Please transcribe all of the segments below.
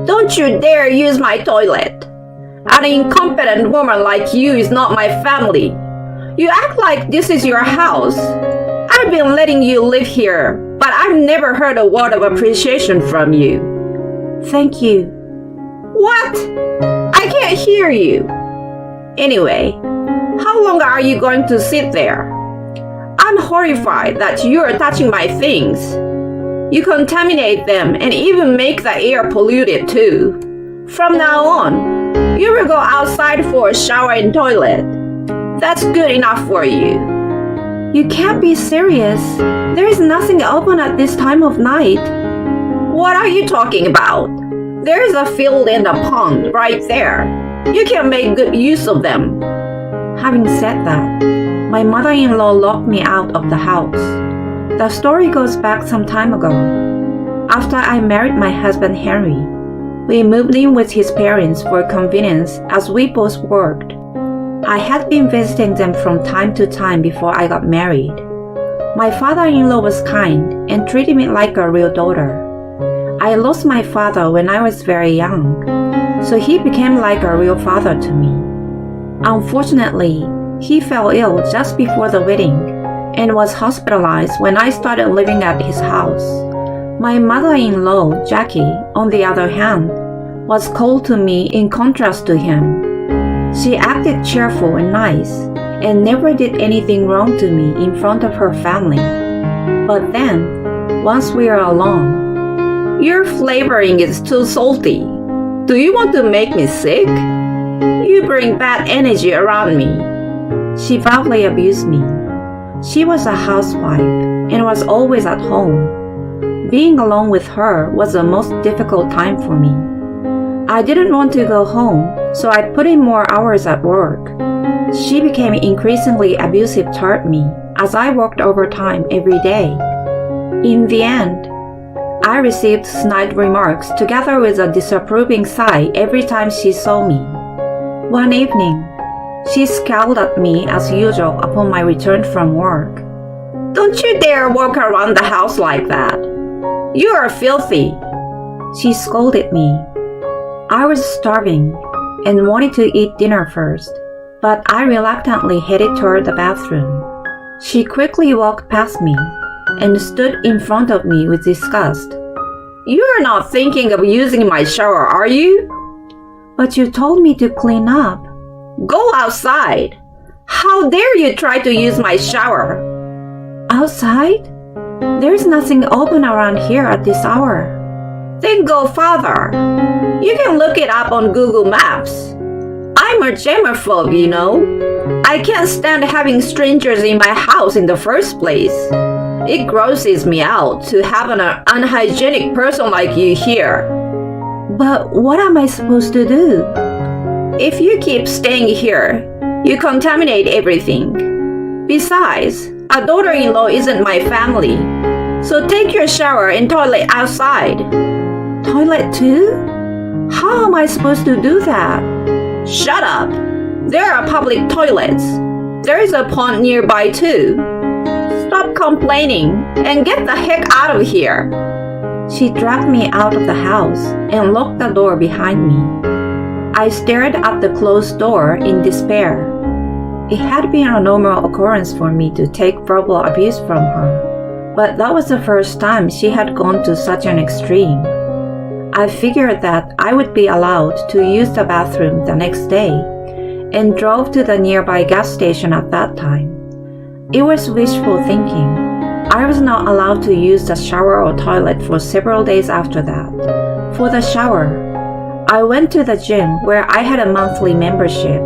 Don't you dare use my toilet. An incompetent woman like you is not my family. You act like this is your house. I've been letting you live here, but I've never heard a word of appreciation from you. Thank you. What? I can't hear you. Anyway, how long are you going to sit there? I'm horrified that you are touching my things. You contaminate them and even make the air polluted too. From now on, you will go outside for a shower and toilet. That's good enough for you. You can't be serious. There is nothing open at this time of night. What are you talking about? There is a field and a pond right there. You can make good use of them. Having said that, my mother-in-law locked me out of the house. The story goes back some time ago. After I married my husband Henry, we moved in with his parents for convenience as we both worked. I had been visiting them from time to time before I got married. My father-in-law was kind and treated me like a real daughter. I lost my father when I was very young, so he became like a real father to me. Unfortunately, he fell ill just before the wedding and was hospitalized when I started living at his house. My mother-in-law, Jackie, on the other hand, was cold to me in contrast to him. She acted cheerful and nice and never did anything wrong to me in front of her family. But then, once we were alone, your flavoring is too salty. Do you want to make me sick? You bring bad energy around me. She verbally abused me. She was a housewife and was always at home. Being alone with her was the most difficult time for me. I didn't want to go home, so I put in more hours at work. She became increasingly abusive toward me as I worked overtime every day. In the end, I received snide remarks together with a disapproving sigh every time she saw me. One evening, she scowled at me as usual upon my return from work. Don't you dare walk around the house like that. You are filthy, she scolded me. I was starving and wanted to eat dinner first, but I reluctantly headed toward the bathroom. She quickly walked past me and stood in front of me with disgust. You're not thinking of using my shower, are you? But you told me to clean up. Go outside. How dare you try to use my shower? Outside? There's nothing open around here at this hour. Then go farther. You can look it up on Google Maps. I'm a germaphobe, you know. I can't stand having strangers in my house in the first place. It grosses me out to have an unhygienic person like you here. But what am I supposed to do? If you keep staying here, you contaminate everything. Besides, a daughter-in-law isn't my family. So take your shower and toilet outside. Toilet too? How am I supposed to do that? Shut up! There are public toilets. There is a pond nearby too. Stop complaining and get the heck out of here. She dragged me out of the house and locked the door behind me. I stared at the closed door in despair. It had been a normal occurrence for me to take verbal abuse from her, but that was the first time she had gone to such an extreme. I figured that I would be allowed to use the bathroom the next day and drove to the nearby gas station at that time. It was wishful thinking. I was not allowed to use the shower or toilet for several days after that. For the shower, I went to the gym where I had a monthly membership.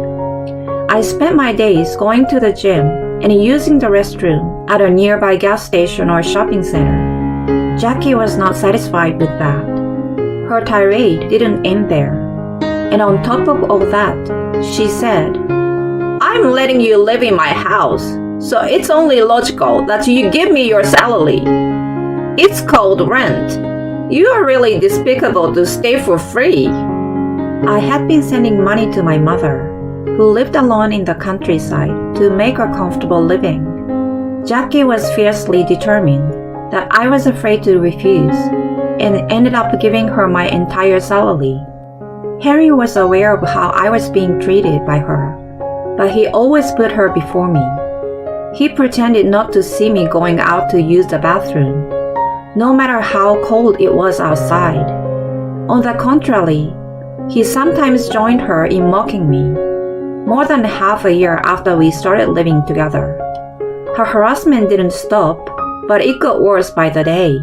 I spent my days going to the gym and using the restroom at a nearby gas station or shopping center. Jackie was not satisfied with that. Her tirade didn't end there. And on top of all that, she said, I'm letting you live in my house, so it's only logical that you give me your salary. It's called rent. You are really despicable to stay for free. I had been sending money to my mother, who lived alone in the countryside, to make a comfortable living. Jackie was fiercely determined that I was afraid to refuse, and ended up giving her my entire salary. Henry was aware of how I was being treated by her, but he always put her before me. He pretended not to see me going out to use the bathroom, no matter how cold it was outside. On the contrary, he sometimes joined her in mocking me. More than half a year after we started living together, her harassment didn't stop, but it got worse by the day.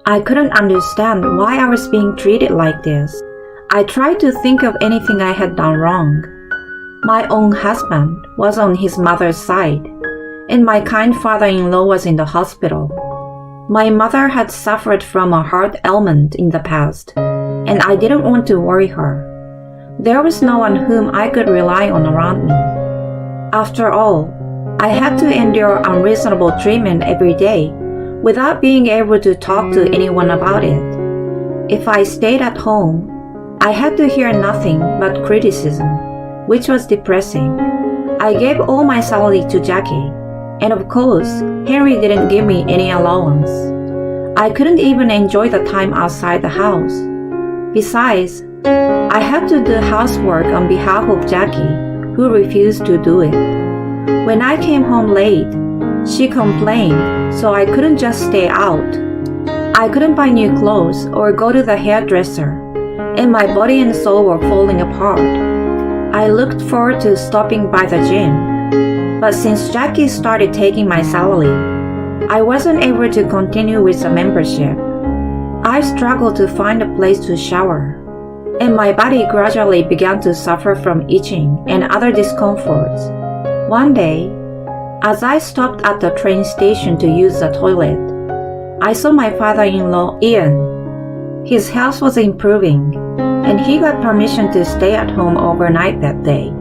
I couldn't understand why I was being treated like this. I tried to think of anything I had done wrong. My own husband was on his mother's side, and my kind father-in-law was in the hospital. My mother had suffered from a heart ailment in the past, and I didn't want to worry her. There was no one whom I could rely on around me. After all, I had to endure unreasonable treatment every day without being able to talk to anyone about it. If I stayed at home, I had to hear nothing but criticism, which was depressing. I gave all my salary to Jackie, and of course, Henry didn't give me any allowance. I couldn't even enjoy the time outside the house. Besides, I had to do housework on behalf of Jackie, who refused to do it. When I came home late, she complained, so I couldn't just stay out. I couldn't buy new clothes or go to the hairdresser, and my body and soul were falling apart. I looked forward to stopping by the gym, but since Jackie started taking my salary, I wasn't able to continue with the membership. I struggled to find a place to shower, and my body gradually began to suffer from itching and other discomforts. One day, as I stopped at the train station to use the toilet, I saw my father-in-law, Ian. His health was improving, and he got permission to stay at home overnight that day.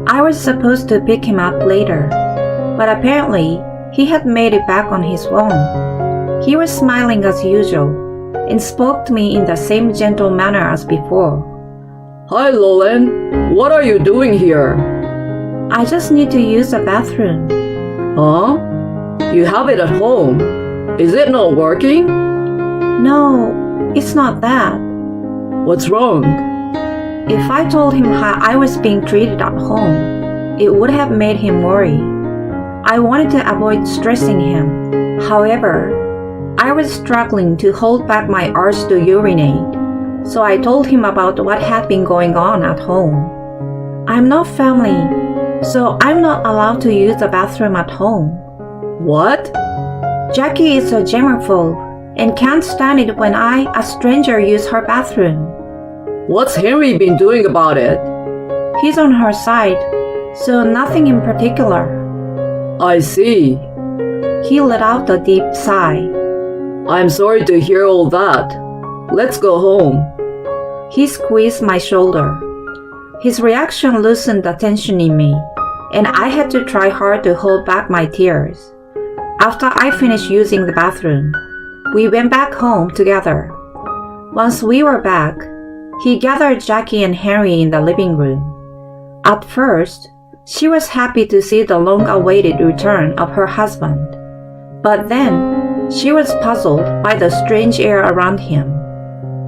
I was supposed to pick him up later, but apparently he had made it back on his own. He was smiling as usual and spoke to me in the same gentle manner as before. Hi, Lolan. What are you doing here? I just need to use the bathroom. Huh? You have it at home. Is it not working? No, it's not that. What's wrong? If I told him how I was being treated at home, it would have made him worry. I wanted to avoid stressing him. However, I was struggling to hold back my urge to urinate, so I told him about what had been going on at home. I'm not family, so I'm not allowed to use the bathroom at home. What? Jackie is a germaphobe and can't stand it when I, a stranger, use her bathroom. What's Henry been doing about it? He's on her side, so nothing in particular. I see. He let out a deep sigh. I'm sorry to hear all that. Let's go home. He squeezed my shoulder. His reaction loosened the tension in me, and I had to try hard to hold back my tears. After I finished using the bathroom, we went back home together. Once we were back, he gathered Jackie and Henry in the living room. At first, she was happy to see the long-awaited return of her husband. But then, she was puzzled by the strange air around him.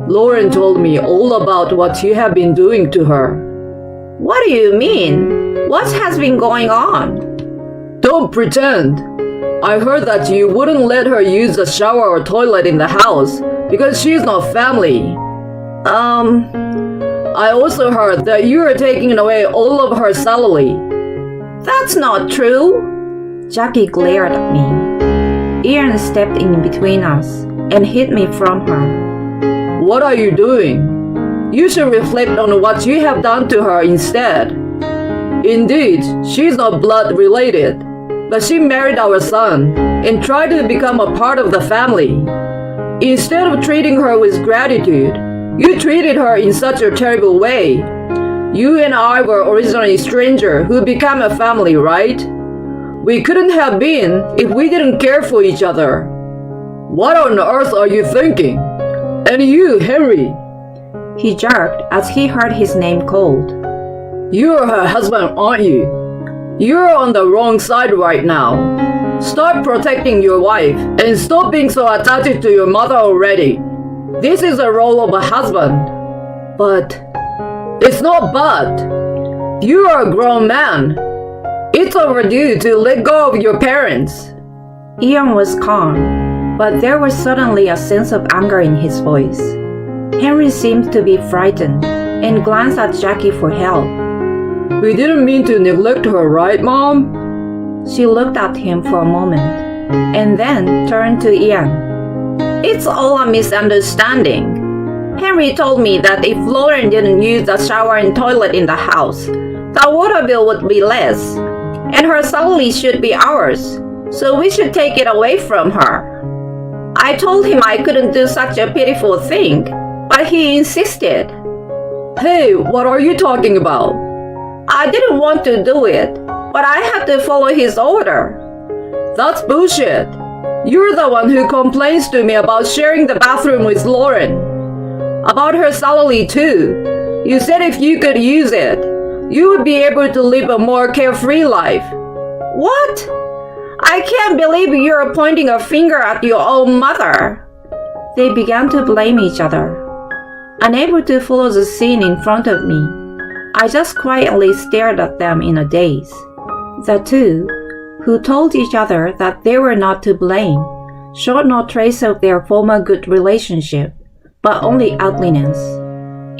Lauren told me all about what you have been doing to her. What do you mean? What has been going on? Don't pretend. I heard that you wouldn't let her use the shower or toilet in the house because she's not family. I also heard that you are taking away all of her salary. That's not true. Jackie glared at me. Ian stepped in between us and hid me from her. What are you doing? You should reflect on what you have done to her instead. Indeed, she's not blood related, but she married our son and tried to become a part of the family. Instead of treating her with gratitude, you treated her in such a terrible way. You and I were originally strangers who became a family, right? We couldn't have been if we didn't care for each other. What on earth are you thinking? And you, Henry? He jerked as he heard his name called. You're her husband, aren't you? You're on the wrong side right now. Start protecting your wife and stop being so attached to your mother already. This is the role of a husband. But it's not but. You are a grown man. It's overdue to let go of your parents. Ian was calm, but there was suddenly a sense of anger in his voice. Henry seemed to be frightened and glanced at Jackie for help. We didn't mean to neglect her, right, Mom? She looked at him for a moment and then turned to Ian. It's all a misunderstanding. Henry told me that if Lauren didn't use the shower and toilet in the house, the water bill would be less, and her salary should be ours, so we should take it away from her. I told him I couldn't do such a pitiful thing, but he insisted. Hey, what are you talking about? I didn't want to do it, but I had to follow his order. That's bullshit. You're the one who complains to me about sharing the bathroom with Lauren. About her salary too. You said if you could use it, you would be able to live a more carefree life. What? I can't believe you're pointing a finger at your own mother. They began to blame each other. Unable to follow the scene in front of me, I just quietly stared at them in a daze. The two, who told each other that they were not to blame, showed no trace of their former good relationship, but only ugliness.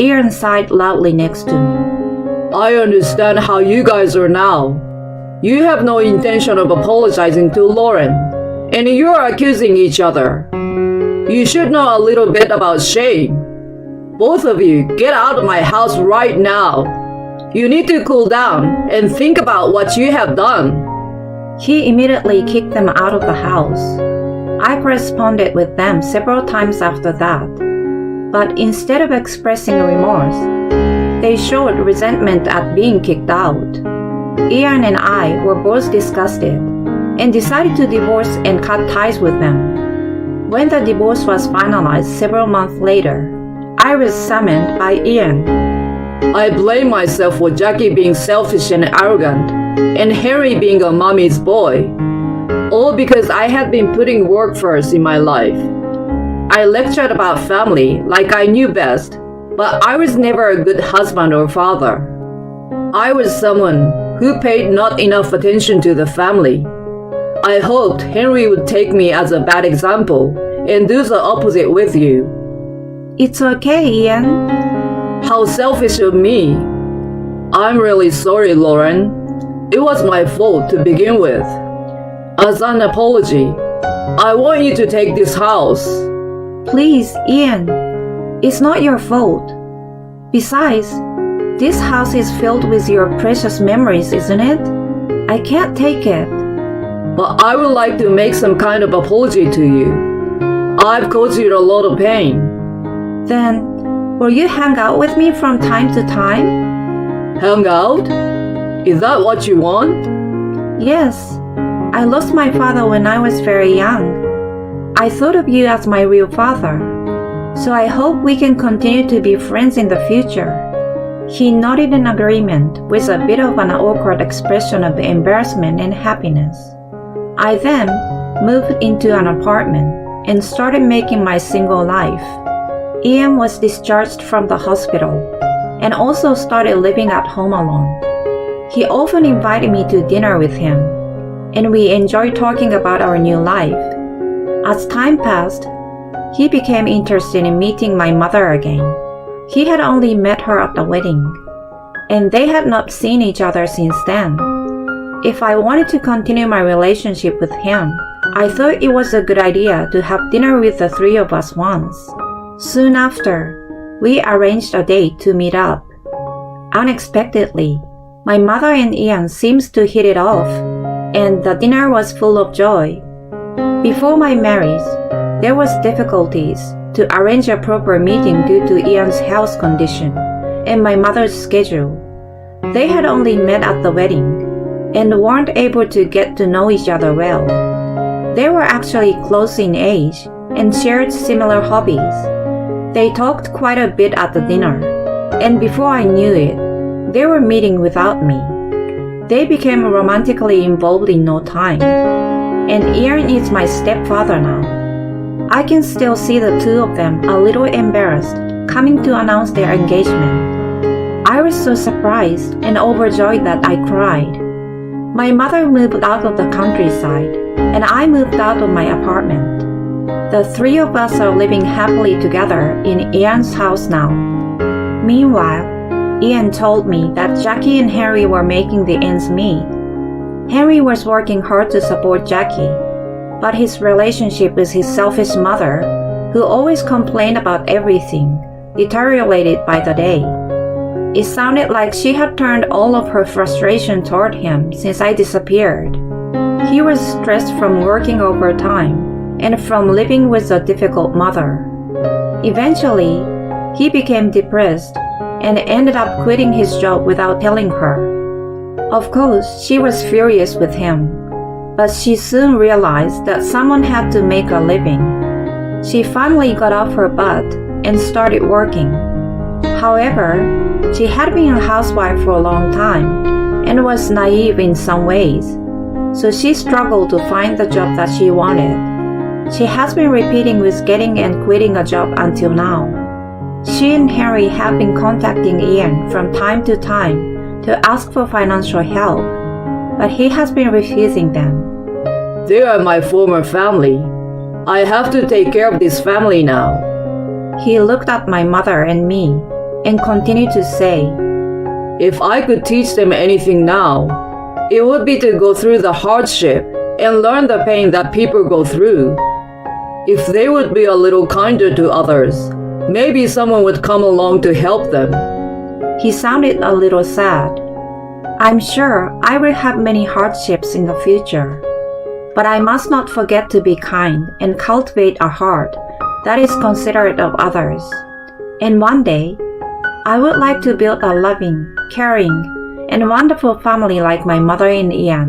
Ian sighed loudly next to me. I understand how you guys are now. You have no intention of apologizing to Lauren, and you're accusing each other. You should know a little bit about shame. Both of you, get out of my house right now. You need to cool down and think about what you have done. He immediately kicked them out of the house. I corresponded with them several times after that, but instead of expressing remorse, they showed resentment at being kicked out. Ian and I were both disgusted and decided to divorce and cut ties with them. When the divorce was finalized several months later, I was summoned by Ian. I blame myself for Jackie being selfish and arrogant, and Henry being a mommy's boy, all because I had been putting work first in my life. I lectured about family like I knew best, but I was never a good husband or father. I was someone who paid not enough attention to the family. I hoped Henry would take me as a bad example and do the opposite with you. It's okay, Ian. How selfish of me. I'm really sorry, Lauren. It was my fault to begin with. As an apology, I want you to take this house. Please, Ian. It's not your fault. Besides, this house is filled with your precious memories, isn't it? I can't take it. But I would like to make some kind of apology to you. I've caused you a lot of pain. Then, will you hang out with me from time to time? Hang out? Is that what you want? Yes. I lost my father when I was very young. I thought of you as my real father. So I hope we can continue to be friends in the future. He nodded in agreement with a bit of an awkward expression of embarrassment and happiness. I then moved into an apartment and started making my single life. Ian was discharged from the hospital and also started living at home alone. He often invited me to dinner with him, and we enjoyed talking about our new life. As time passed, he became interested in meeting my mother again. He had only met her at the wedding, and they had not seen each other since then. If I wanted to continue my relationship with him, I thought it was a good idea to have dinner with the three of us once. Soon after, we arranged a date to meet up. Unexpectedly, my mother and Ian seemed to hit it off, and the dinner was full of joy. Before my marriage, there was difficulties to arrange a proper meeting due to Ian's health condition and my mother's schedule. They had only met at the wedding and weren't able to get to know each other well. They were actually close in age and shared similar hobbies. They talked quite a bit at the dinner, and before I knew it, they were meeting without me. They became romantically involved in no time, and Ian is my stepfather now. I can still see the two of them a little embarrassed, coming to announce their engagement. I was so surprised and overjoyed that I cried. My mother moved out of the countryside, and I moved out of my apartment. The three of us are living happily together in Ian's house now. Meanwhile, Ian told me that Jackie and Henry were making the ends meet. Henry was working hard to support Jackie, but his relationship with his selfish mother, who always complained about everything, deteriorated by the day. It sounded like she had turned all of her frustration toward him since I disappeared. He was stressed from working overtime and from living with a difficult mother. Eventually, he became depressed and ended up quitting his job without telling her. Of course, she was furious with him, but she soon realized that someone had to make a living. She finally got off her butt and started working. However, she had been a housewife for a long time and was naive in some ways, so she struggled to find the job that she wanted. She has been repeating with getting and quitting a job until now. She and Henry have been contacting Ian from time to time to ask for financial help, but he has been refusing them. They are my former family. I have to take care of this family now. He looked at my mother and me and continued to say, If I could teach them anything now, it would be to go through the hardship and learn the pain that people go through. If they would be a little kinder to others, maybe someone would come along to help them. He sounded a little sad. I'm sure I will have many hardships in the future, but I must not forget to be kind and cultivate a heart that is considerate of others. And one day, I would like to build a loving, caring, and wonderful family like my mother and Ian.